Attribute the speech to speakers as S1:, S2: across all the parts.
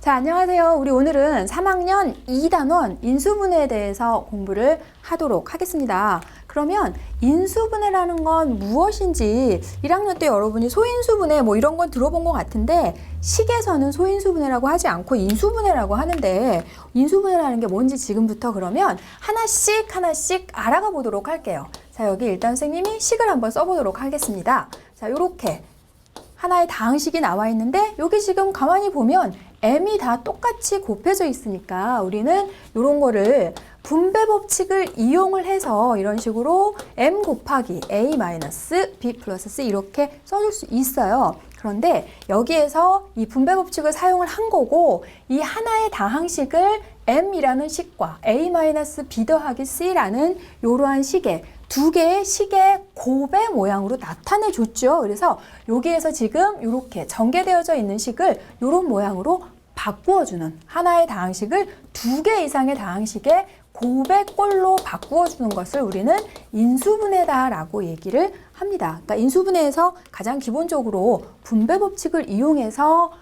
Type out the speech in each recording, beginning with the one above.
S1: 자, 안녕하세요. 우리 오늘은 3학년 2단원 인수분해에 대해서 공부를 하도록 하겠습니다. 그러면 인수분해라는 건 무엇인지 1학년 때 여러분이 소인수분해 뭐 이런 건 들어본 것 같은데 식에서는 소인수분해라고 하지 않고 인수분해라고 하는데 인수분해라는 게 뭔지 지금부터 그러면 하나씩 알아가 보도록 할게요. 자, 여기 일단 선생님이 식을 한번 써보도록 하겠습니다. 자, 요렇게 하나의 다항식이 나와 있는데 여기 지금 가만히 보면 m이 다 똑같이 곱해져 있으니까 우리는 이런 거를 분배 법칙을 이용을 해서 이런 식으로 m 곱하기 a 마이너스 b 플러스 c 이렇게 써줄 수 있어요. 그런데 여기에서 이 분배 법칙을 사용을 한 거고 이 하나의 다항식을 m이라는 식과 a 마이너스 b 더하기 c라는 이러한 식의 두 개의 식의 곱의 모양으로 나타내 줬죠. 그래서 여기에서 지금 이렇게 전개되어져 있는 식을 이런 모양으로 바꾸어주는 하나의 다항식을 두 개 이상의 다항식의 곱의 꼴로 바꾸어주는 것을 우리는 인수분해다라고 얘기를 합니다. 그러니까 인수분해에서 가장 기본적으로 분배 법칙을 이용해서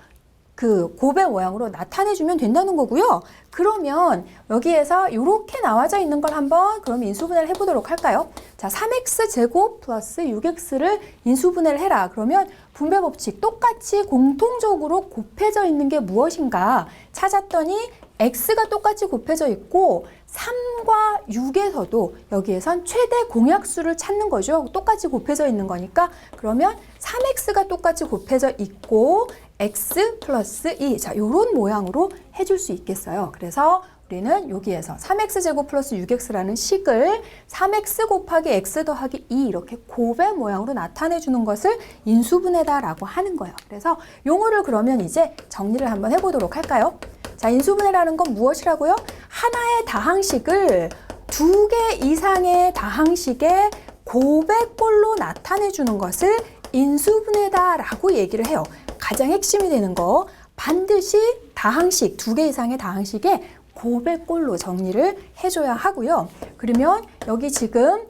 S1: 그 곱의 모양으로 나타내주면 된다는 거고요. 그러면 여기에서 이렇게 나와져 있는 걸 한번 그럼 인수분해를 해보도록 할까요? 자, 3x 제곱 플러스 6x를 인수분해를 해라. 그러면 분배 법칙 똑같이 공통적으로 곱해져 있는 게 무엇인가 찾았더니 x가 똑같이 곱해져 있고 3과 6에서도 여기에선 최대 공약수를 찾는 거죠. 똑같이 곱해져 있는 거니까 그러면 3x가 똑같이 곱해져 있고 x 플러스 2 자, 요런 모양으로 해줄 수 있겠어요. 그래서 우리는 여기에서 3x 제곱 플러스 6x라는 식을 3x 곱하기 x 더하기 2 이렇게 곱의 모양으로 나타내 주는 것을 인수분해다라고 하는 거예요. 그래서 용어를 그러면 이제 정리를 한번 해보도록 할까요? 자, 인수분해라는 건 무엇이라고요? 하나의 다항식을 두 개 이상의 다항식의 곱의 꼴로 나타내 주는 것을 인수분해다라고 얘기를 해요. 가장 핵심이 되는 거 반드시 다항식, 두 개 이상의 다항식의 곱의 꼴로 정리를 해줘야 하고요. 그러면 여기 지금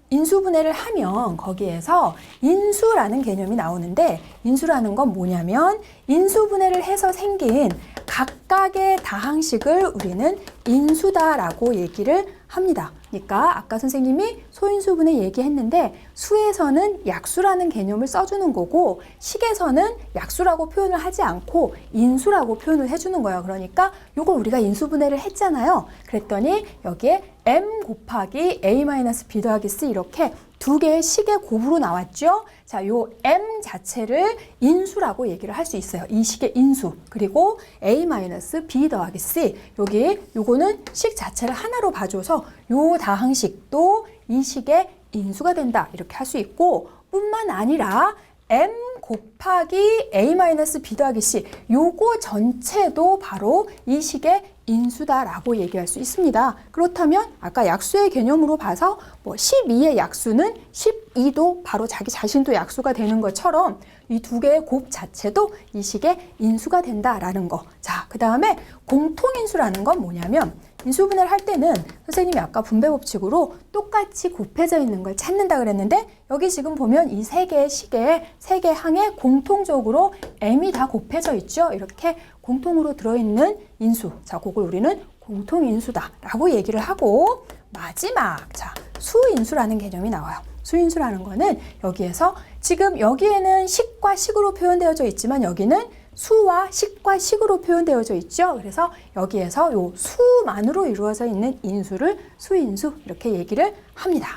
S1: 인수분해를 하면 거기에서 인수라는 개념이 나오는데 인수라는 건 뭐냐면 인수분해를 해서 생긴 각각의 다항식을 우리는 인수다라고 얘기를 합니다. 그러니까 아까 선생님이 소인수분해 얘기했는데 수에서는 약수라는 개념을 써주는 거고 식에서는 약수라고 표현을 하지 않고 인수라고 표현을 해주는 거예요. 그러니까 이걸 우리가 인수분해를 했잖아요. 그랬더니 여기에 m 곱하기 a-b 더하기 c 이렇게 두 개의 식의 곱으로 나왔죠. 자, 요 m 자체를 인수라고 얘기를 할 수 있어요. 이 식의 인수. 그리고 a-b 더하기 c. 여기 요거는 식 자체를 하나로 봐줘서 요 다항식도 이 식의 인수가 된다. 이렇게 할 수 있고 뿐만 아니라 m 곱하기 a-b 더하기 c 요거 전체도 바로 이 식의 인수다라고 얘기할 수 있습니다. 그렇다면 아까 약수의 개념으로 봐서 뭐 12의 약수는 12도 바로 자기 자신도 약수가 되는 것처럼 이 두 개의 곱 자체도 이 식의 인수가 된다라는 거. 자, 그 다음에 공통인수라는 건 뭐냐면 인수분해를 할 때는 선생님이 아까 분배 법칙으로 똑같이 곱해져 있는 걸 찾는다 그랬는데 여기 지금 보면 이 세 개의 식의 세 개 항에 공통적으로 m이 다 곱해져 있죠. 이렇게 공통으로 들어있는 인수. 자, 그걸 우리는 공통인수다라고 얘기를 하고 마지막 자, 수인수라는 개념이 나와요. 수인수라는 거는 여기에서 지금 여기에는 식과 식으로 표현되어져 있지만 여기는 수와 식과 식으로 표현되어져 있죠. 그래서 여기에서 요 수만으로 이루어져 있는 인수를 수인수 이렇게 얘기를 합니다.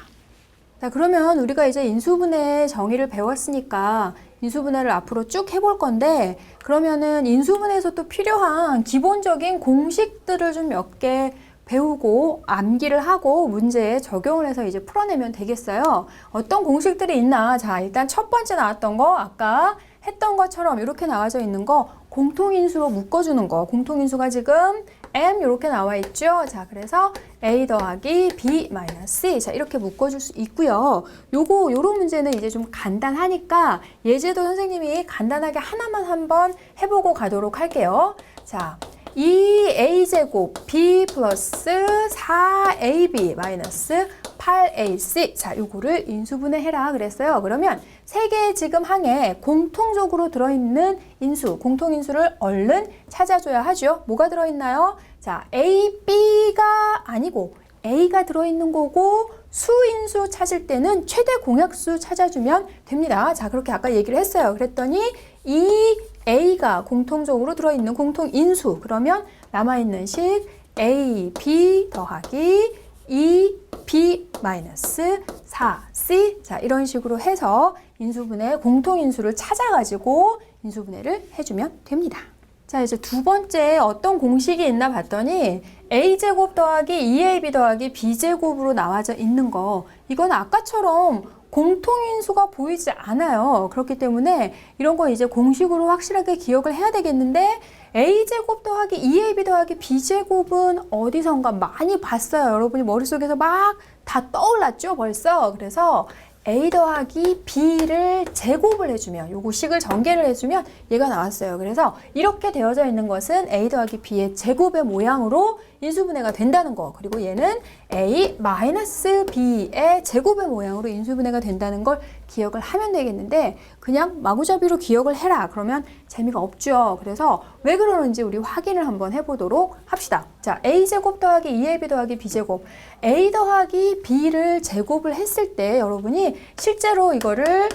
S1: 자, 그러면 우리가 이제 인수분해 정의를 배웠으니까 인수분해를 앞으로 쭉 해볼 건데 그러면은 인수분해에서 또 필요한 기본적인 공식들을 좀 몇 개 배우고 암기를 하고 문제에 적용을 해서 이제 풀어내면 되겠어요. 어떤 공식들이 있나? 자, 일단 첫 번째 나왔던 거 아까 했던 것처럼 이렇게 나와져 있는 거 공통인수로 묶어주는 거. 공통인수가 지금 m 이렇게 나와 있죠. 자, 그래서 a 더하기 b 마이너스 c 자, 이렇게 묶어줄 수 있고요. 요런 문제는 이제 좀 간단하니까 예제도 선생님이 간단하게 하나만 한번 해보고 가도록 할게요. 자, 2a제곱 b 플러스 4ab 마이너스 8ac. 자, 요거를 인수분해해라 그랬어요. 그러면 세 개의 지금 항에 공통적으로 들어있는 인수, 공통인수를 얼른 찾아줘야 하죠. 뭐가 들어있나요? 자, A, B가 아니고 A가 들어있는 거고 수인수 찾을 때는 최대 공약수 찾아주면 됩니다. 자, 그렇게 아까 얘기를 했어요. 그랬더니 이 A가 공통적으로 들어있는 공통인수, 그러면 남아있는 식 A, B 더하기 2B 마이너스 4C. 자, 이런 식으로 해서 인수분해 공통인수를 찾아가지고 인수분해를 해주면 됩니다. 자, 이제 두 번째 어떤 공식이 있나 봤더니 A제곱 더하기 2AB 더하기 B제곱으로 나와져 있는 거, 이건 아까처럼 공통인수가 보이지 않아요. 그렇기 때문에 이런 거 이제 공식으로 확실하게 기억을 해야 되겠는데, A제곱 더하기 2AB 더하기 B제곱은 어디선가 많이 봤어요. 여러분이 머릿속에서 막 다 떠올랐죠, 벌써. 그래서 A 더하기 B를 제곱을 해주면, 요거 식을 전개를 해주면 얘가 나왔어요. 그래서 이렇게 되어져 있는 것은 A 더하기 B의 제곱의 모양으로 인수분해가 된다는 거, 그리고 얘는 A 마이너스 B의 제곱의 모양으로 인수분해가 된다는 걸 기억을 하면 되겠는데, 그냥 마구잡이로 기억을 해라 그러면 재미가 없죠. 그래서 왜 그러는지 우리 확인을 한번 해보도록 합시다. 자, A제곱 더하기 2AB 더하기 B제곱, A 더하기 B를 제곱을 했을 때 여러분이 실제로 이거를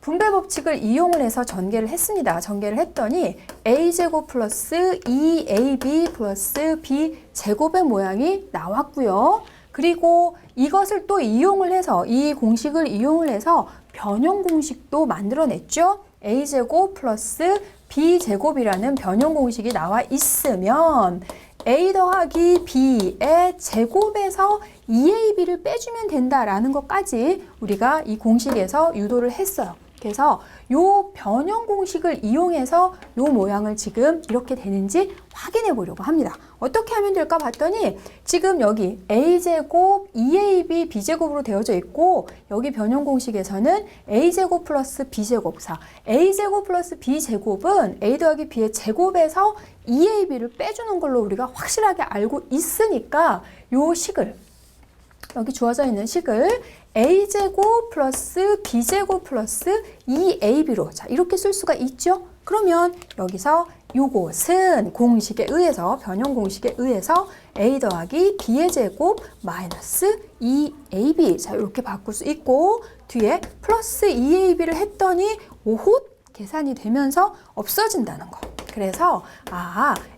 S1: 분배 법칙을 이용을 해서 전개를 했습니다. 전개를 했더니 A제곱 플러스 2AB 플러스 B제곱의 모양이 나왔고요. 그리고 이것을 또 이용을 해서, 이 공식을 이용을 해서 변형 공식도 만들어냈죠. A제곱 플러스 B제곱이라는 변형 공식이 나와 있으면 A 더하기 B의 제곱에서 2AB를 빼주면 된다라는 것까지 우리가 이 공식에서 유도를 했어요. 그래서 요 변형 공식을 이용해서 요 모양을 지금 이렇게 되는지 확인해 보려고 합니다. 어떻게 하면 될까 봤더니 지금 여기 A제곱 2AB B제곱으로 되어져 있고, 여기 변형 공식에서는 A제곱 플러스 B제곱 4, A제곱 플러스 B제곱은 A 더하기 B의 제곱에서 2AB를 빼주는 걸로 우리가 확실하게 알고 있으니까 요 식을, 여기 주어져 있는 식을 A제곱 플러스 B제곱 플러스 2AB로, 자, 이렇게 쓸 수가 있죠. 그러면 여기서 요것은 공식에 의해서, 변형 공식에 의해서 A 더하기 B의 제곱 마이너스 2AB, 자, 이렇게 바꿀 수 있고, 뒤에 플러스 2AB를 했더니 오홑 계산이 되면서 없어진다는 거. 그래서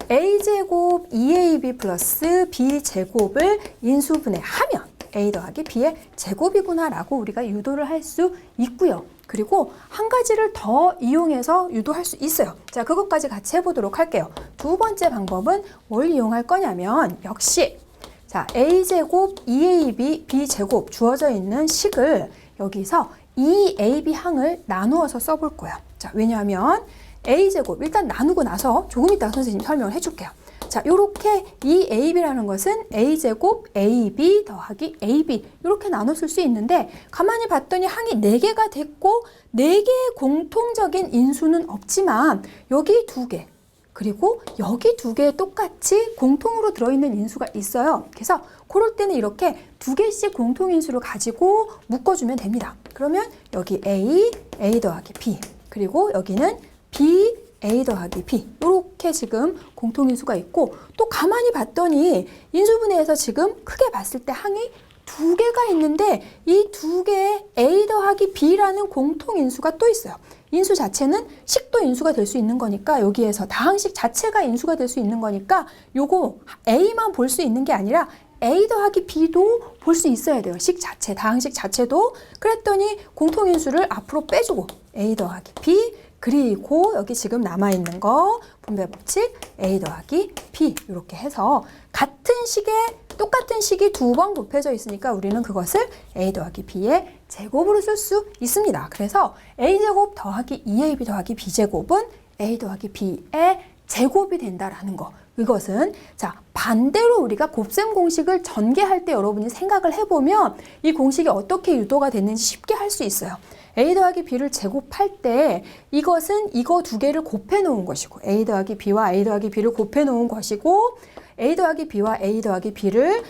S1: A제곱 2AB 플러스 B제곱을 인수분해하면 A 더하기 B의 제곱이구나 라고 우리가 유도를 할 수 있고요. 그리고 한 가지를 더 이용해서 유도할 수 있어요. 자, 그것까지 같이 해보도록 할게요. 두 번째 방법은 뭘 이용할 거냐면, 역시 자, A제곱 2AB B제곱 주어져 있는 식을 여기서 2AB 항을 나누어서 써볼 거야. 자, 왜냐하면 A제곱, 일단 나누고 나서 조금 이따 선생님이 설명을 해줄게요. 자, 요렇게 이 AB라는 것은 A제곱 AB 더하기 AB 이렇게 나눠 쓸 수 있는데, 가만히 봤더니 항이 4개가 됐고 4개의 공통적인 인수는 없지만 여기 2개, 그리고 여기 2개에 똑같이 공통으로 들어있는 인수가 있어요. 그래서 그럴 때는 이렇게 2개씩 공통인수를 가지고 묶어주면 됩니다. 그러면 여기 A 더하기 B, 그리고 여기는 B, A 더하기 B, 이렇게 지금 공통인수가 있고, 또 가만히 봤더니 인수분해에서 지금 크게 봤을 때 항이 2개가 있는데 이 2개의 A 더하기 B라는 공통인수가 또 있어요. 인수 자체는 식도 인수가 될 수 있는 거니까, 여기에서 다항식 자체가 인수가 될 수 있는 거니까 요거 A만 볼 수 있는 게 아니라 A 더하기 B도 볼 수 있어야 돼요. 식 자체, 다항식 자체도. 그랬더니 공통인수를 앞으로 빼주고 A 더하기 B, 그리고 여기 지금 남아있는 거 분배 법칙 A 더하기 B, 이렇게 해서 같은 식에 똑같은 식이 2번 곱해져 있으니까 우리는 그것을 A 더하기 B의 제곱으로 쓸 수 있습니다. 그래서 A제곱 더하기 2AB 더하기 B제곱은 A 더하기 B의 제곱이 된다라는 거. 이것은 자, 반대로 우리가 곱셈 공식을 전개할 때 여러분이 생각을 해보면 이 공식이 어떻게 유도가 됐는지 쉽게 할 수 있어요. A 더하기 B를 제곱할 때 이것은 이거 2개를 곱해 놓은 것이고, A 더하기 B와 A 더하기 B를 곱해 놓은 것이고, A 더하기 B와 A 더하기 B를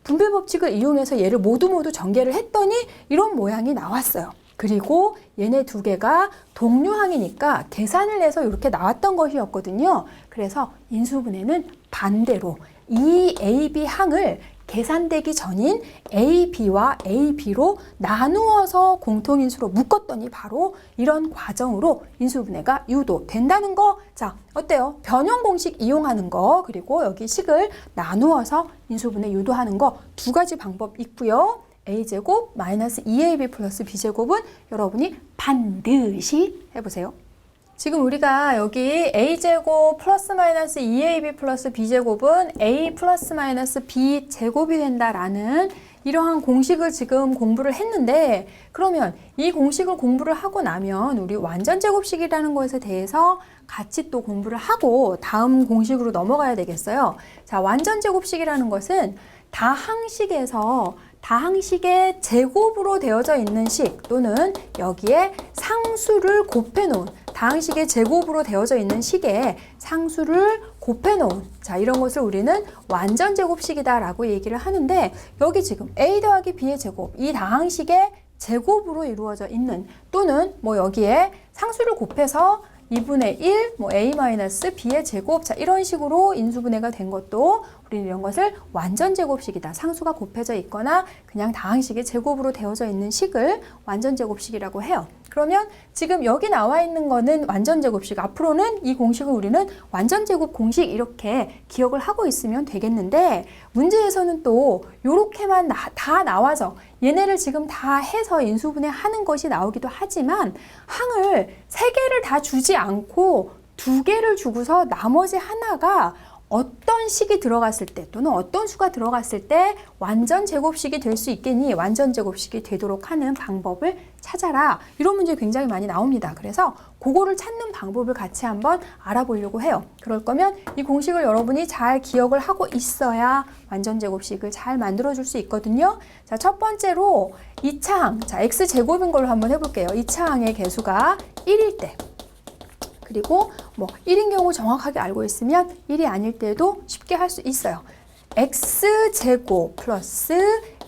S1: 분배 법칙을 이용해서 얘를 모두 전개를 했더니 이런 모양이 나왔어요. 그리고 얘네 두 개가 동류항이니까 계산을 해서 이렇게 나왔던 것이었거든요. 그래서 인수분해는 반대로 이 AB 항을 계산되기 전인 AB와 AB로 나누어서 공통인수로 묶었더니 바로 이런 과정으로 인수분해가 유도된다는 거. 자, 어때요? 변형 공식 이용하는 거, 그리고 여기 식을 나누어서 인수분해 유도하는 거 두 가지 방법 있고요. a제곱 마이너스 2ab 플러스 b제곱은 여러분이 반드시 해보세요. 지금 우리가 여기 a제곱 플러스 마이너스 2ab 플러스 b제곱은 a 플러스 마이너스 b제곱이 된다라는 이러한 공식을 지금 공부를 했는데, 그러면 이 공식을 공부를 하고 나면 우리 완전제곱식이라는 것에 대해서 같이 또 공부를 하고 다음 공식으로 넘어가야 되겠어요. 자, 완전제곱식이라는 것은 다항식의 제곱으로 되어져 있는 식, 또는 여기에 상수를 곱해 놓은, 다항식의 제곱으로 되어져 있는 식에 상수를 곱해 놓은, 자, 이런 것을 우리는 완전제곱식이다 라고 얘기를 하는데, 여기 지금 a 더하기 b의 제곱, 이 다항식의 제곱으로 이루어져 있는, 또는 뭐 여기에 상수를 곱해서 2분의 1, 뭐 a-b의 제곱, 자, 이런 식으로 인수분해가 된 것도 우리는 이런 것을 완전제곱식이다. 상수가 곱해져 있거나 그냥 다항식의 제곱으로 되어져 있는 식을 완전제곱식이라고 해요. 그러면 지금 여기 나와 있는 거는 완전제곱식, 앞으로는 이 공식을 우리는 완전제곱 공식 이렇게 기억을 하고 있으면 되겠는데, 문제에서는 또 요렇게만 다 나와서 얘네를 지금 다 해서 인수분해 하는 것이 나오기도 하지만, 항을 3개를 다 주지 않고 2개를 주고서 나머지 하나가 어떤 식이 들어갔을 때, 또는 어떤 수가 들어갔을 때 완전 제곱식이 될 수 있겠니? 완전 제곱식이 되도록 하는 방법을 찾아라. 이런 문제 굉장히 많이 나옵니다. 그래서 그거를 찾는 방법을 같이 한번 알아보려고 해요. 그럴 거면 이 공식을 여러분이 잘 기억을 하고 있어야 완전 제곱식을 잘 만들어 줄 수 있거든요. 자, 첫 번째로 2차 항, 자, x제곱인 걸로 한번 해볼게요. 2차 항의 개수가 1일 때, 그리고 뭐 1인 경우 정확하게 알고 있으면 1이 아닐 때도 쉽게 할 수 있어요. x제곱 플러스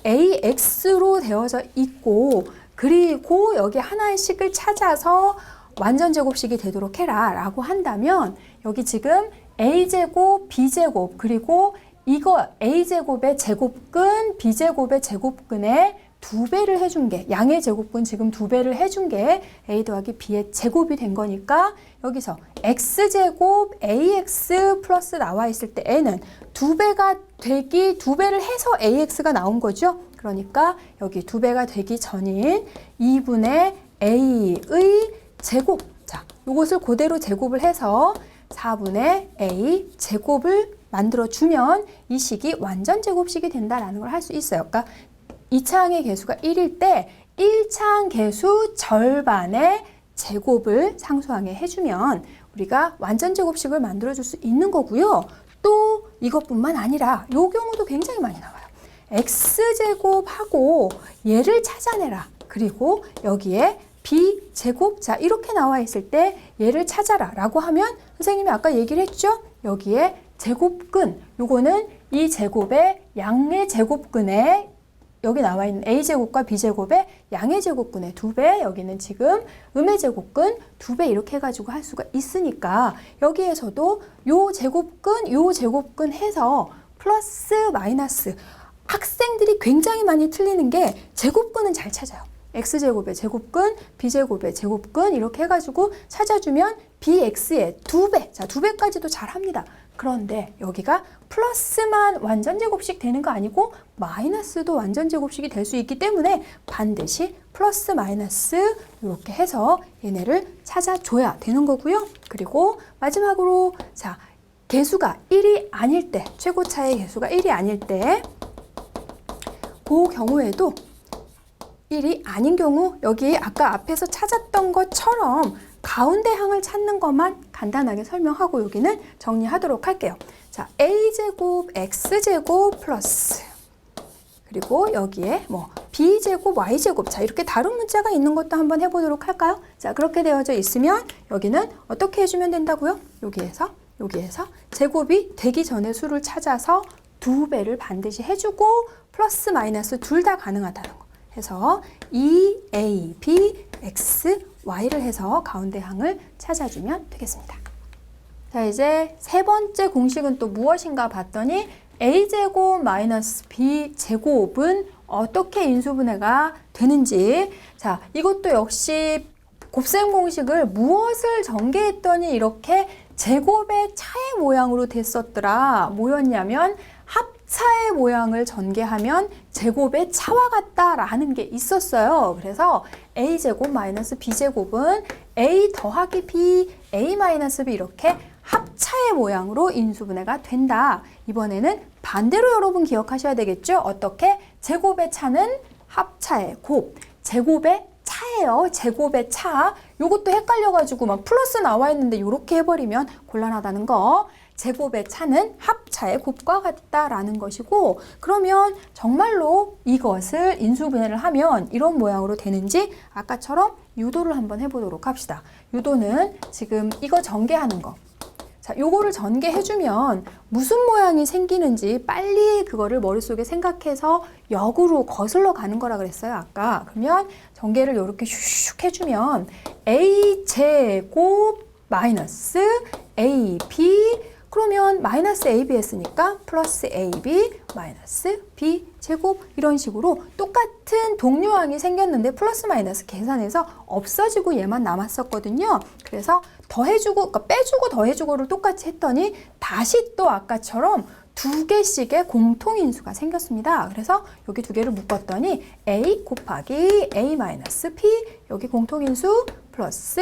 S1: ax로 되어져 있고, 그리고 여기 하나의 식을 찾아서 완전제곱식이 되도록 해라 라고 한다면, 여기 지금 a제곱, b제곱, 그리고 이거 a제곱의 제곱근, b제곱의 제곱근에 2배를 해준 게, 양의 제곱근 지금 2배를 해준 게 a 더하기 b의 제곱이 된 거니까, 여기서 x제곱 ax 플러스 나와 있을 때 n은 2배를 해서 ax가 나온 거죠. 그러니까 여기 2배가 되기 전인 2분의 a의 제곱, 자, 이것을 그대로 제곱을 해서 4분의 a 제곱을 만들어주면 이 식이 완전 제곱식이 된다라는 걸 할 수 있어요. 그러니까 2차 항의 개수가 1일 때 1차 항 개수 절반의 제곱을 상수항에 해주면 우리가 완전 제곱식을 만들어줄 수 있는 거고요. 또 이것뿐만 아니라 이 경우도 굉장히 많이 나와요. x제곱하고 얘를 찾아내라. 그리고 여기에 b제곱, 자, 이렇게 나와 있을 때 얘를 찾아라 라고 하면, 선생님이 아까 얘기를 했죠? 여기에 제곱근, 요거는 이 제곱의 양의 제곱근에 여기 나와 있는 a제곱과 b제곱의 양의 제곱근의 2배, 여기는 지금 음의 제곱근 2배 이렇게 해가지고 할 수가 있으니까, 여기에서도 요 제곱근 해서 플러스 마이너스, 학생들이 굉장히 많이 틀리는 게 제곱근은 잘 찾아요. x제곱의 제곱근, b제곱의 제곱근 이렇게 해가지고 찾아주면 bx의 2배, 자, 2배까지도 잘 합니다. 그런데 여기가 플러스만 완전제곱식 되는 거 아니고 마이너스도 완전제곱식이 될 수 있기 때문에 반드시 플러스 마이너스 이렇게 해서 얘네를 찾아줘야 되는 거고요. 그리고 마지막으로, 자, 개수가 1이 아닐 때, 최고차의 개수가 1이 아닐 때, 그 경우에도 1이 아닌 경우, 여기 아까 앞에서 찾았던 것처럼 가운데 항을 찾는 것만 간단하게 설명하고 여기는 정리하도록 할게요. 자, a제곱 x제곱 플러스, 그리고 여기에 뭐 b제곱 y제곱, 자, 이렇게 다른 문자가 있는 것도 한번 해보도록 할까요? 자, 그렇게 되어져 있으면 여기는 어떻게 해주면 된다고요? 여기에서 제곱이 되기 전에 수를 찾아서 2배를 반드시 해주고 플러스 마이너스 둘 다 가능하다는 거. 해서 A, B, X, Y를 해서 가운데 항을 찾아주면 되겠습니다. 자, 이제 세 번째 공식은 또 무엇인가 봤더니 A제곱 마이너스 B제곱은 어떻게 인수분해가 되는지. 자, 이것도 역시 곱셈 공식을 무엇을 전개했더니 이렇게 제곱의 차의 모양으로 됐었더라. 뭐였냐면 합차의 모양을 전개하면 제곱의 차와 같다라는 게 있었어요. 그래서 A제곱 마이너스 B제곱은 A 더하기 B, A 마이너스 B 이렇게 합차의 모양으로 인수분해가 된다. 이번에는 반대로 여러분 기억하셔야 되겠죠? 어떻게? 제곱의 차는 합차의 곱, 제곱의 차예요. 제곱의 차. 요것도 헷갈려가지고 막 플러스 나와 있는데 이렇게 해버리면 곤란하다는 거. 제곱의 차는 합차의 곱과 같다라는 것이고, 그러면 정말로 이것을 인수분해를 하면 이런 모양으로 되는지 아까처럼 유도를 한번 해보도록 합시다. 유도는 지금 이거 전개하는 거. 자, 요거를 전개해주면 무슨 모양이 생기는지 빨리 그거를 머릿속에 생각해서 역으로 거슬러 가는 거라 그랬어요, 아까. 그러면 전개를 이렇게 슉슉 해주면 A제곱 마이너스 AB, 그러면 마이너스 AB 했으니까 플러스 AB 마이너스 B제곱, 이런 식으로 똑같은 동류항이 생겼는데 플러스 마이너스 계산해서 없어지고 얘만 남았었거든요. 그래서 더해주고, 그러니까 빼주고 더해주고를 똑같이 했더니 다시 또 아까처럼 두 개씩의 공통인수가 생겼습니다. 그래서 여기 두 개를 묶었더니 A 곱하기 A 마이너스 B, 여기 공통인수 플러스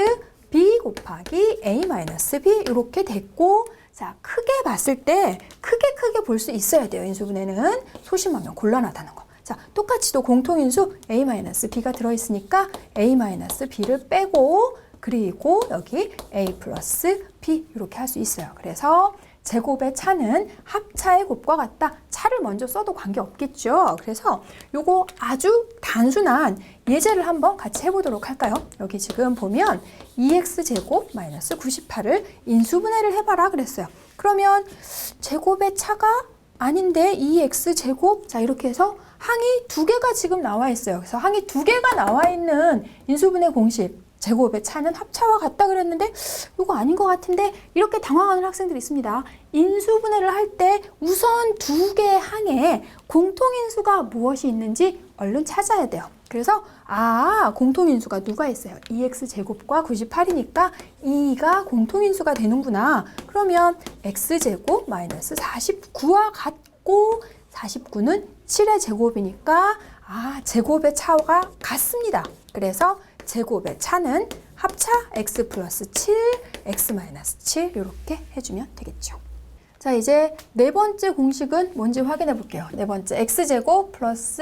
S1: B 곱하기 A 마이너스 B 이렇게 됐고, 자, 크게 봤을 때 크게 볼 수 있어야 돼요. 인수분해는 소심하면 곤란하다는 거. 자, 똑같이 또 공통인수 A-B가 들어있으니까 A-B를 빼고, 그리고 여기 A 플러스 B 이렇게 할 수 있어요. 그래서 제곱의 차는 합차의 곱과 같다. 차를 먼저 써도 관계없겠죠. 그래서 요거 아주 단순한 예제를 한번 같이 해보도록 할까요? 여기 지금 보면 2x제곱 마이너스 98을 인수분해를 해봐라 그랬어요. 그러면 제곱의 차가 아닌데 2x제곱, 자 이렇게 해서 항이 두 개가 지금 나와 있어요. 그래서 항이 두 개가 나와 있는 인수분해 공식, 제곱의 차는 합차와 같다 그랬는데 이거 아닌 것 같은데, 이렇게 당황하는 학생들이 있습니다. 인수분해를 할 때 우선 두 개의 항에 공통인수가 무엇이 있는지 얼른 찾아야 돼요. 그래서 공통인수가 누가 있어요? 2x제곱과 98이니까 2가 공통인수가 되는구나. 그러면 x제곱 마이너스 49와 같고, 49는 7의 제곱이니까 제곱의 차가 같습니다. 그래서 제곱의 차는 합차 x 플러스 7, x 마이너스 7 이렇게 해주면 되겠죠. 자, 이제 네 번째 공식은 뭔지 확인해 볼게요. 네 번째, x제곱 플러스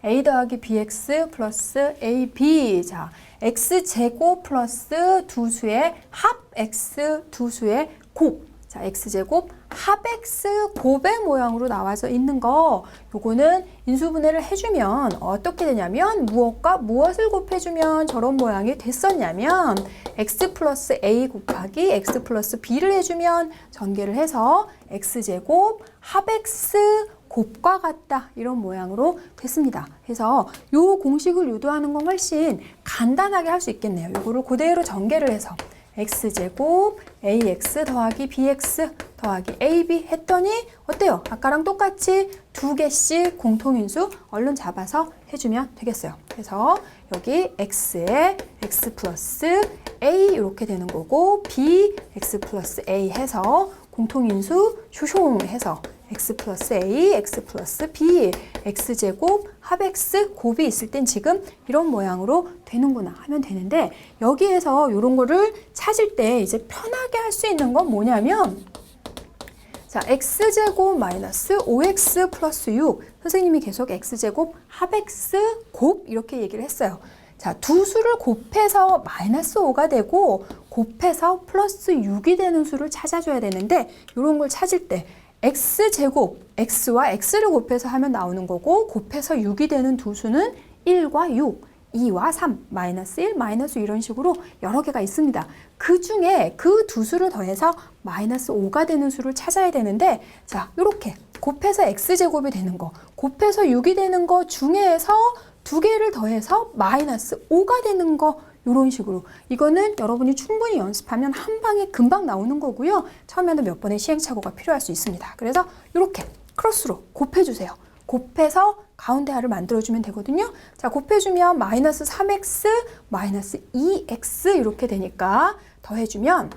S1: a 더하기 bx 플러스 ab. 자, x제곱 플러스 두 수의 합 x 두 수의 곱. 자, x제곱 합 x 곱의 모양으로 나와서 있는 거, 요거는 인수분해를 해주면 어떻게 되냐면 무엇과 무엇을 곱해주면 저런 모양이 됐었냐면 x 플러스 a 곱하기 x 플러스 b를 해주면 전개를 해서 x제곱 합 x 곱과 같다 이런 모양으로 됐습니다. 그래서 요 공식을 유도하는 건 훨씬 간단하게 할 수 있겠네요. 요거를 그대로 전개를 해서 x제곱 ax 더하기 bx 더하기 ab 했더니 어때요? 아까랑 똑같이 두 개씩 공통인수 얼른 잡아서 해주면 되겠어요. 그래서 여기 x에 x 플러스 a 이렇게 되는 거고, b x 플러스 a 해서 공통인수 쇼숑 해서 x 플러스 a, x 플러스 b, x제곱 합 x 곱이 있을 땐 지금 이런 모양으로 되는구나 하면 되는데, 여기에서 이런 거를 찾을 때 이제 편하게 할 수 있는 건 뭐냐면, 자, x제곱 마이너스 5x 플러스 6, 선생님이 계속 x제곱 합 x 곱 이렇게 얘기를 했어요. 자, 두 수를 곱해서 마이너스 5가 되고 곱해서 플러스 6이 되는 수를 찾아줘야 되는데, 이런 걸 찾을 때 x제곱, x와 x를 곱해서 하면 나오는 거고, 곱해서 6이 되는 두 수는 1과 6, 2와 3, 마이너스 1, 마이너스 이런 식으로 여러 개가 있습니다. 그 중에 그 두 수를 더해서 마이너스 5가 되는 수를 찾아야 되는데, 자, 이렇게 곱해서 x제곱이 되는 거, 곱해서 6이 되는 거 중에서 두 개를 더해서 마이너스 5가 되는 거, 이런 식으로. 이거는 여러분이 충분히 연습하면 한 방에 금방 나오는 거고요. 처음에는 몇 번의 시행착오가 필요할 수 있습니다. 그래서 이렇게 크로스로 곱해주세요. 곱해서 가운데 하를 만들어주면 되거든요. 자, 곱해주면 마이너스 3x, 마이너스 2x 이렇게 되니까 더해주면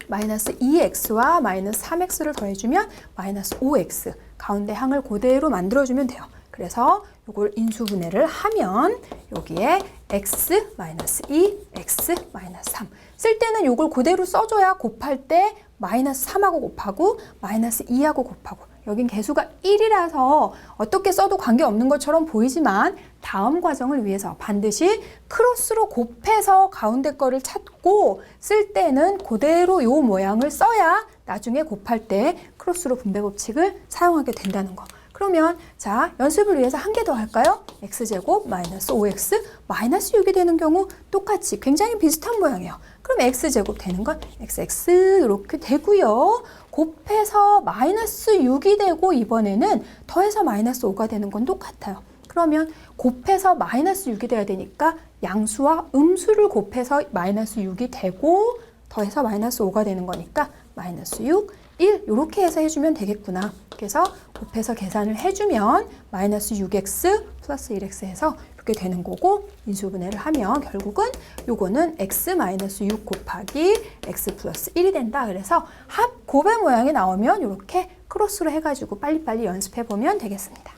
S1: 마이너스 2x와 마이너스 3x를 더해주면 마이너스 5x. 가운데 항을 그대로 만들어주면 돼요. 그래서 이걸 인수분해를 하면 여기에 x 마이너스 2, x 마이너스 3. 쓸 때는 이걸 그대로 써줘야 곱할 때 마이너스 3하고 곱하고 마이너스 2하고 곱하고. 여긴 개수가 1이라서 어떻게 써도 관계없는 것처럼 보이지만 다음 과정을 위해서 반드시 크로스로 곱해서 가운데 거를 찾고 쓸 때는 그대로 이 모양을 써야 나중에 곱할 때 크로스로 분배 법칙을 사용하게 된다는 거. 그러면 자, 연습을 위해서 한 개 더 할까요? x제곱 마이너스 5x 마이너스 6이 되는 경우 똑같이 굉장히 비슷한 모양이에요. 그럼 x제곱 되는 건 xx 이렇게 되고요. 곱해서 마이너스 6이 되고 이번에는 더해서 마이너스 5가 되는 건 똑같아요. 그러면 곱해서 마이너스 6이 돼야 되니까 양수와 음수를 곱해서 마이너스 6이 되고 더해서 마이너스 5가 되는 거니까 마이너스 6, 1 이렇게 해서 해주면 되겠구나. 그래서 곱해서 계산을 해주면 마이너스 6x 플러스 1x 해서 이렇게 되는 거고 인수분해를 하면 결국은 요거는 x 마이너스 6 곱하기 x 플러스 1이 된다. 그래서 합 곱의 모양이 나오면 이렇게 크로스로 해가지고 빨리빨리 연습해보면 되겠습니다.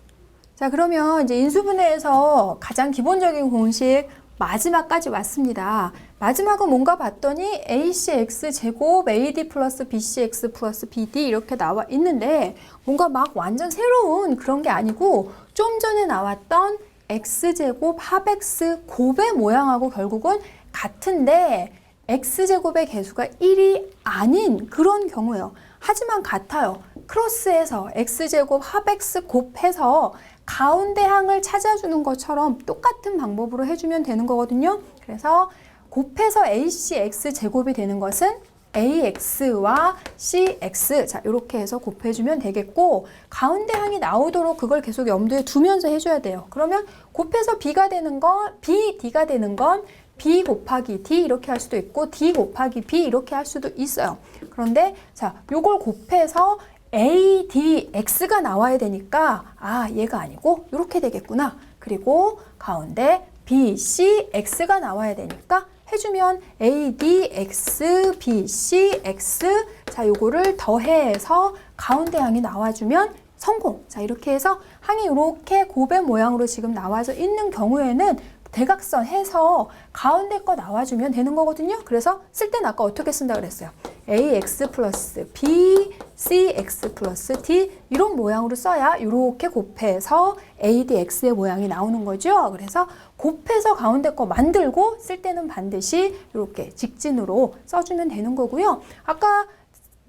S1: 자, 그러면 이제 인수분해에서 가장 기본적인 공식 마지막까지 왔습니다. 마지막은 뭔가 봤더니 ACX 제곱 AD 플러스 BCX 플러스 BD 이렇게 나와 있는데 뭔가 막 완전 새로운 그런 게 아니고 좀 전에 나왔던 X제곱 합 X 곱의 모양하고 결국은 같은데 X제곱의 개수가 1이 아닌 그런 경우예요. 하지만 같아요. 크로스해서 X제곱 합 X 곱해서 가운데 항을 찾아주는 것처럼 똑같은 방법으로 해주면 되는 거거든요. 그래서 곱해서 ACX 제곱이 되는 것은 AX와 CX 자 이렇게 해서 곱해주면 되겠고 가운데 항이 나오도록 그걸 계속 염두에 두면서 해줘야 돼요. 그러면 곱해서 B가 되는 건 B, D가 되는 건 B 곱하기 D 이렇게 할 수도 있고 D 곱하기 B 이렇게 할 수도 있어요. 그런데 자 요걸 곱해서 ADX가 나와야 되니까 아 얘가 아니고 이렇게 되겠구나. 그리고 가운데 BCX가 나와야 되니까 해주면 ADX, BCX 자 요거를 더해서 가운데 항이 나와주면 성공. 자 이렇게 해서 항이 이렇게 곱의 모양으로 지금 나와져 있는 경우에는 대각선 해서 가운데 거 나와주면 되는 거거든요. 그래서 쓸 때는 아까 어떻게 쓴다 그랬어요? AX 플러스 B, CX 플러스 D 이런 모양으로 써야 이렇게 곱해서 ADX의 모양이 나오는 거죠. 그래서 곱해서 가운데 거 만들고 쓸 때는 반드시 이렇게 직진으로 써주면 되는 거고요. 아까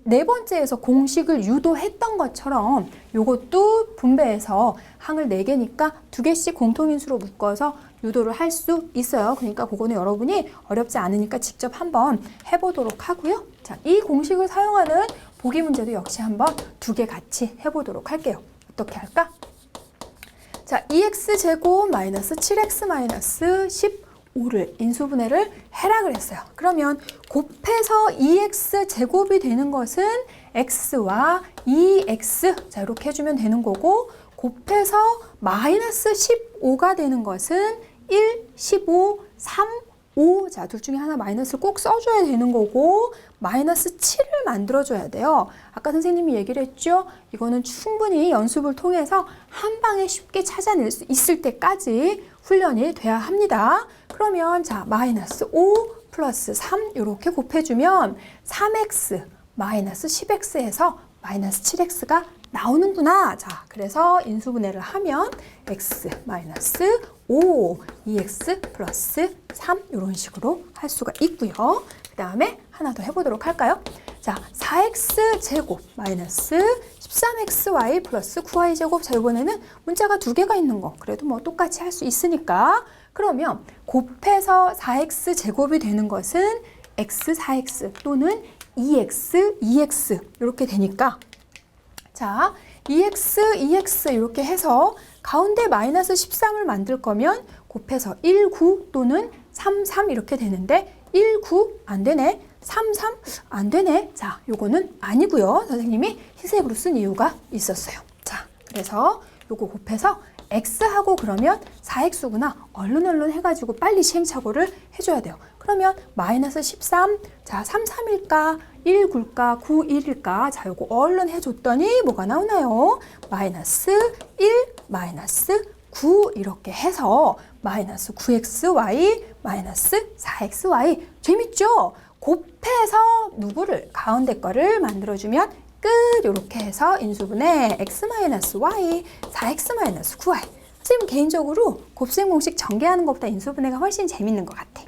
S1: 네 번째에서 공식을 유도했던 것처럼 이것도 분배해서 항을 4개니까 2개씩 공통인수로 묶어서 유도를 할 수 있어요. 그러니까 그거는 여러분이 어렵지 않으니까 직접 한번 해보도록 하고요. 자, 이 공식을 사용하는 보기 문제도 역시 한번 2개 같이 해보도록 할게요. 어떻게 할까? 자, 2x제곱 마이너스 7x 마이너스 15를 인수분해를 해라 그랬어요. 그러면 곱해서 2x제곱이 되는 것은 x와 2x 자 이렇게 해주면 되는 거고 곱해서 마이너스 15가 되는 것은 1, 15, 3, 5. 자, 둘 중에 하나 마이너스를 꼭 써줘야 되는 거고 마이너스 7을 만들어줘야 돼요. 아까 선생님이 얘기를 했죠. 이거는 충분히 연습을 통해서 한 방에 쉽게 찾아낼 수 있을 때까지 훈련이 돼야 합니다. 그러면 자, 마이너스 5 플러스 3 이렇게 곱해주면 3x 마이너스 10x에서 마이너스 7x가 나오는구나. 자, 그래서 인수분해를 하면 x 마이너스 5, 2x 플러스 3 이런 식으로 할 수가 있고요. 그 다음에 하나 더 해보도록 할까요? 자, 4x 제곱 마이너스 13xy 플러스 9y 제곱. 자, 이번에는 문자가 2개가 있는 거. 그래도 뭐 똑같이 할 수 있으니까 그러면 곱해서 4x 제곱이 되는 것은 x 4x 또는 2x 2x 이렇게 되니까 자 2x 이렇게 해서 가운데 마이너스 13을 만들 거면 곱해서 1, 9 또는 3, 3 이렇게 되는데 1, 9 안 되네. 3, 3 안 되네. 자, 요거는 아니고요. 선생님이 흰색으로 쓴 이유가 있었어요. 자, 그래서 요거 곱해서 x하고 그러면 4x구나. 얼른 해가지고 빨리 시행착오를 해줘야 돼요. 그러면 마이너스 13, 자 3, 3일까? 1, 9일까? 9, 1일까? 자 요거 얼른 해줬더니 뭐가 나오나요? 마이너스 1, 마이너스 9 이렇게 해서 마이너스 9xy, 마이너스 4xy 재밌죠? 곱해서 누구를? 가운데 거를 만들어주면 끝! 이렇게 해서 인수분해 x-y, 4x-9y. 선생님 개인적으로 곱셈 공식 전개하는 것보다 인수분해가 훨씬 재밌는 것 같아.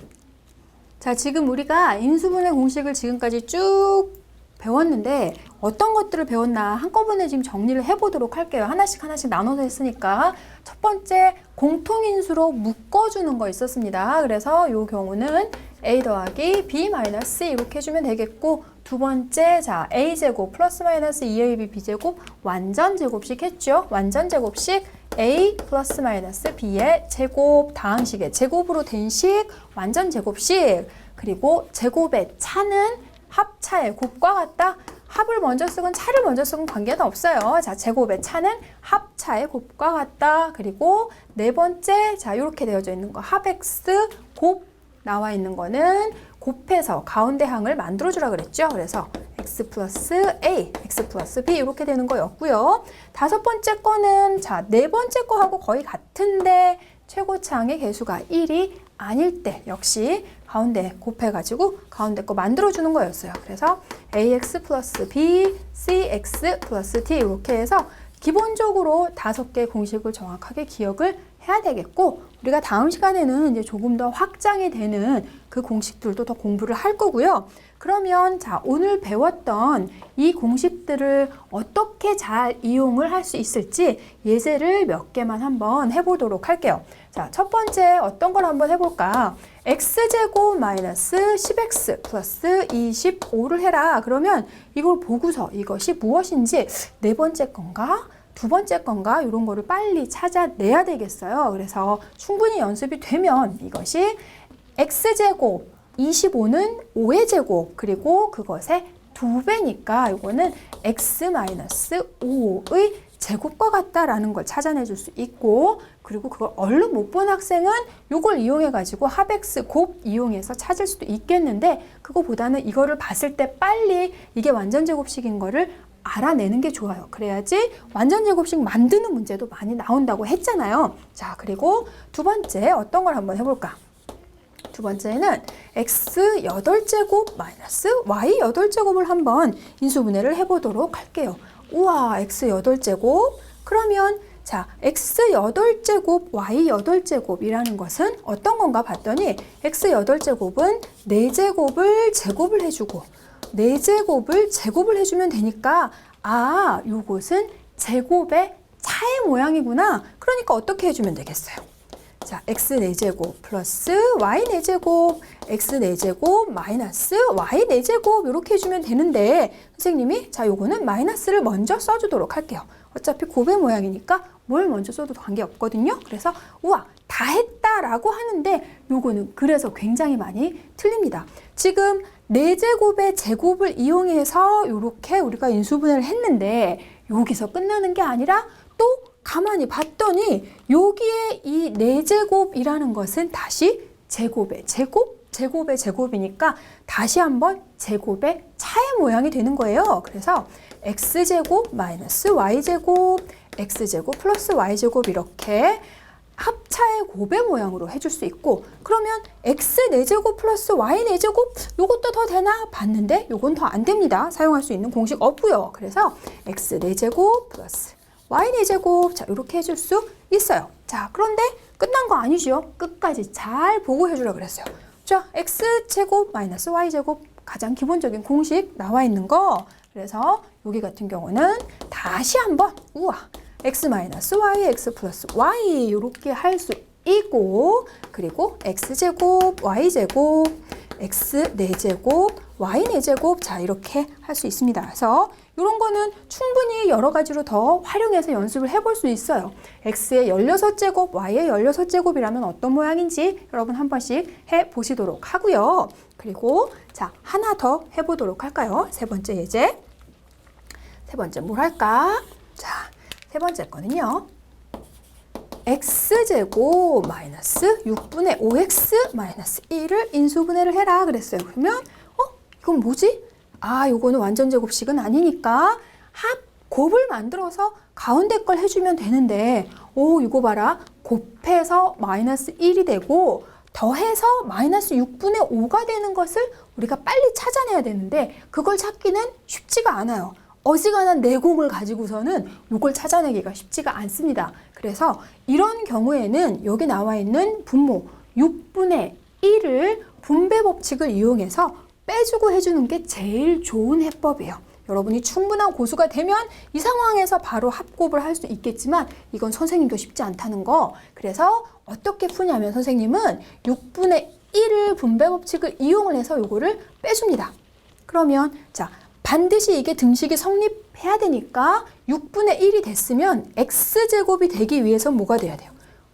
S1: 자, 지금 우리가 인수분해 공식을 지금까지 쭉 배웠는데 어떤 것들을 배웠나 한꺼번에 지금 정리를 해보도록 할게요. 하나씩 나눠서 했으니까. 첫 번째, 공통인수로 묶어주는 거 있었습니다. 그래서 이 경우는 a 더하기 b 마이너스 이렇게 해주면 되겠고, 두 번째, 자 a제곱 플러스 마이너스 2ab b제곱 완전 제곱식 했죠. 완전 제곱식 a 플러스 마이너스 b의 제곱 다항식의 제곱으로 된 식 완전 제곱식. 그리고 제곱의 차는 합차의 곱과 같다. 합을 먼저 쓰건 차를 먼저 쓰건 관계는 없어요. 자, 제곱의 차는 합차의 곱과 같다. 그리고 네 번째, 자 이렇게 되어져 있는 거 합 x 곱 나와 있는 거는 곱해서 가운데 항을 만들어주라 그랬죠. 그래서 x 플러스 a, x 플러스 b 이렇게 되는 거였고요. 다섯 번째 거는 자 네 번째 거하고 거의 같은데 최고차항의 개수가 1이 아닐 때 역시 가운데 곱해가지고 가운데 거 만들어주는 거였어요. 그래서 ax 플러스 b, cx 플러스 d 이렇게 해서 기본적으로 5개 공식을 정확하게 기억을 해야 되겠고, 우리가 다음 시간에는 이제 조금 더 확장이 되는 그 공식들도 더 공부를 할 거고요. 그러면 자 오늘 배웠던 이 공식들을 어떻게 잘 이용을 할 수 있을지 예제를 몇 개만 한번 해보도록 할게요. 자, 첫 번째 어떤 걸 한번 해볼까? x제곱 마이너스 10x 플러스 25를 해라. 그러면 이걸 보고서 이것이 무엇인지 네 번째 건가? 두 번째 건가? 이런 거를 빨리 찾아내야 되겠어요. 그래서 충분히 연습이 되면 이것이 x제곱 25는 5의 제곱 그리고 그것의 2배니까 이거는 x-5의 제곱과 같다라는 걸 찾아내줄 수 있고, 그리고 그걸 얼른 못 본 학생은 이걸 이용해가지고 합x 곱 이용해서 찾을 수도 있겠는데, 그거보다는 이거를 봤을 때 빨리 이게 완전제곱식인 거를 알아내는 게 좋아요. 그래야지 완전제곱식 만드는 문제도 많이 나온다고 했잖아요. 자, 그리고 두 번째 어떤 걸 한번 해볼까? 두 번째는 x 8제곱 마이너스 y 8제곱을 한번 인수분해를 해보도록 할게요. 우와, x 8제곱? 그러면 자, x 8제곱, y 8제곱이라는 것은 어떤 건가 봤더니 x 8제곱은 4제곱을 제곱을 해주고 4제곱을 제곱을 해주면 되니까 아, 요것은 제곱의 차의 모양이구나. 그러니까 어떻게 해주면 되겠어요? 자, x 4제곱 플러스 y 4제곱, x 4제곱 마이너스 y 4제곱 이렇게 해주면 되는데 선생님이 자 요거는 마이너스를 먼저 써주도록 할게요. 어차피 곱의 모양이니까 뭘 먼저 써도 관계없거든요. 그래서 우와 다 했다라고 하는데 요거는 그래서 굉장히 많이 틀립니다. 지금 4제곱의 제곱을 이용해서 이렇게 우리가 인수분해를 했는데 여기서 끝나는 게 아니라 또 가만히 봤더니 여기에 이 4제곱이라는 것은 다시 제곱의 제곱, 제곱의 제곱이니까 다시 한번 제곱의 차의 모양이 되는 거예요. 그래서 x제곱 마이너스 y제곱, x제곱 플러스 y제곱 이렇게 합차의 곱의 모양으로 해줄 수 있고, 그러면 x 4제곱 플러스 y 4제곱 요것도 더 되나 봤는데 요건 더 안 됩니다. 사용할 수 있는 공식 없고요. 그래서 x 4제곱 플러스 y 4제곱 자 이렇게 해줄 수 있어요. 자, 그런데 끝난 거 아니죠. 끝까지 잘 보고 해주라 그랬어요. 자, x제곱 마이너스 y제곱 가장 기본적인 공식 나와 있는 거. 그래서 여기 같은 경우는 다시 한번 우와 x 마이너스 y, x 플러스 y 이렇게 할 수 이고 그리고 x제곱 y제곱 x 4제곱 y 4제곱 자 이렇게 할 수 있습니다. 그래서 이런 거는 충분히 여러 가지로 더 활용해서 연습을 해볼 수 있어요. x의 16제곱, y의 16제곱이라면 어떤 모양인지 여러분 한 번씩 해보시도록 하고요. 그리고 자 하나 더 해보도록 할까요? 세 번째 예제. 세 번째 뭘 할까? 자, 세 번째 거는요. x제곱 마이너스 6분의 5x 마이너스 1을 인수분해를 해라 그랬어요. 그러면 이건 뭐지? 아, 요거는 완전 제곱식은 아니니까 합곱을 만들어서 가운데 걸 해주면 되는데 이거 봐라. 곱해서 마이너스 1이 되고 더해서 마이너스 6분의 5가 되는 것을 우리가 빨리 찾아내야 되는데 그걸 찾기는 쉽지가 않아요. 어지간한 내공을 가지고서는 이걸 찾아내기가 쉽지가 않습니다. 그래서 이런 경우에는 여기 나와 있는 분모 6분의 1을 분배 법칙을 이용해서 빼주고 해주는 게 제일 좋은 해법이에요. 여러분이 충분한 고수가 되면 이 상황에서 바로 합곱을 할 수 있겠지만 이건 선생님도 쉽지 않다는 거. 그래서 어떻게 푸냐면 선생님은 6분의 1을 분배 법칙을 이용을 해서 요거를 빼줍니다. 그러면 자 반드시 이게 등식이 성립해야 되니까 6분의 1이 됐으면 x제곱이 되기 위해서 뭐가 돼야 돼요?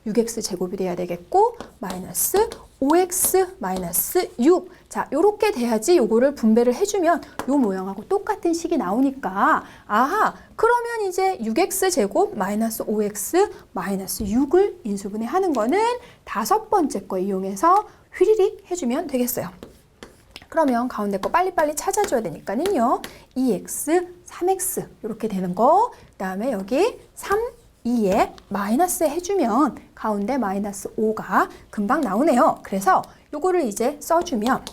S1: 6x제곱이 돼야 되겠고 마이너스 5x 마이너스 6. 자, 요렇게 돼야지 요거를 분배를 해주면 요 모양하고 똑같은 식이 나오니까 아하, 그러면 이제 6x제곱 마이너스 5x 마이너스 6을 인수분해 하는 거는 다섯 번째 거 이용해서 휘리릭 해주면 되겠어요. 그러면 가운데 거 빨리빨리 찾아줘야 되니까는요. 2x, 3x 이렇게 되는 거. 그다음에 여기 3, 2에 마이너스 해주면 가운데 마이너스 5가 금방 나오네요. 그래서 요거를 이제 써주면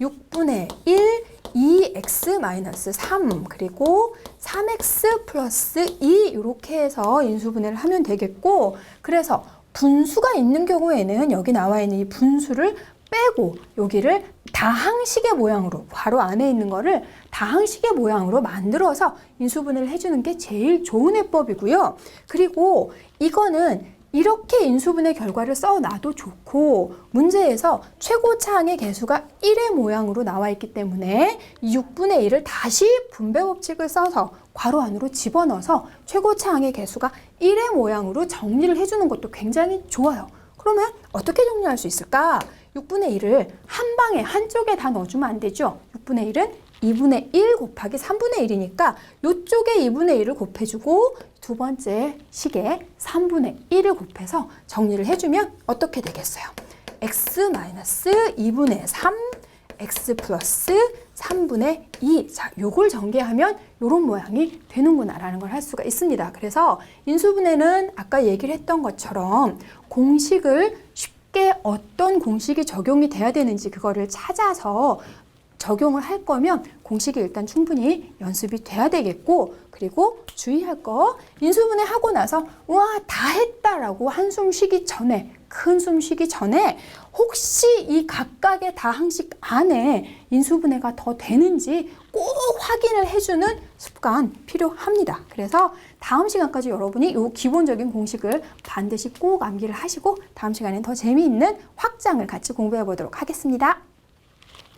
S1: 6분의 1, 2x 마이너스 3 그리고 3x 플러스 2 이렇게 해서 인수분해를 하면 되겠고 그래서 분수가 있는 경우에는 여기 나와 있는 이 분수를 빼고 여기를 다항식의 모양으로 바로 안에 있는 거를 다항식의 모양으로 만들어서 인수분해를 해주는 게 제일 좋은 해법이고요. 그리고 이거는 이렇게 인수분해 결과를 써놔도 좋고 문제에서 최고차항의 개수가 1의 모양으로 나와 있기 때문에 6분의 1을 다시 분배 법칙을 써서 괄호 안으로 집어넣어서 최고차항의 개수가 1의 모양으로 정리를 해주는 것도 굉장히 좋아요. 그러면 어떻게 정리할 수 있을까? 6분의 1을 한 방에 한쪽에 다 넣어주면 안 되죠. 6분의 1은 2분의 1 곱하기 3분의 1이니까 이쪽에 2분의 1을 곱해주고 두 번째 식에 3분의 1을 곱해서 정리를 해주면 어떻게 되겠어요? x-2분의 3, x 플러스 3분의 2. 자, 요걸 전개하면 요런 모양이 되는구나 라는 걸 할 수가 있습니다. 그래서 인수분해는 아까 얘기를 했던 것처럼 공식을 쉽게 어떤 공식이 적용이 돼야 되는지 그거를 찾아서 적용을 할 거면 공식이 일단 충분히 연습이 돼야 되겠고 그리고 주의할 거 인수분해 하고 나서 와, 다 했다라고 한숨 쉬기 전에 큰 숨 쉬기 전에 혹시 이 각각의 다항식 안에 인수분해가 더 되는지 꼭 확인을 해주는 습관 필요합니다. 그래서 다음 시간까지 여러분이 이 기본적인 공식을 반드시 꼭 암기를 하시고 다음 시간엔 더 재미있는 확장을 같이 공부해 보도록 하겠습니다.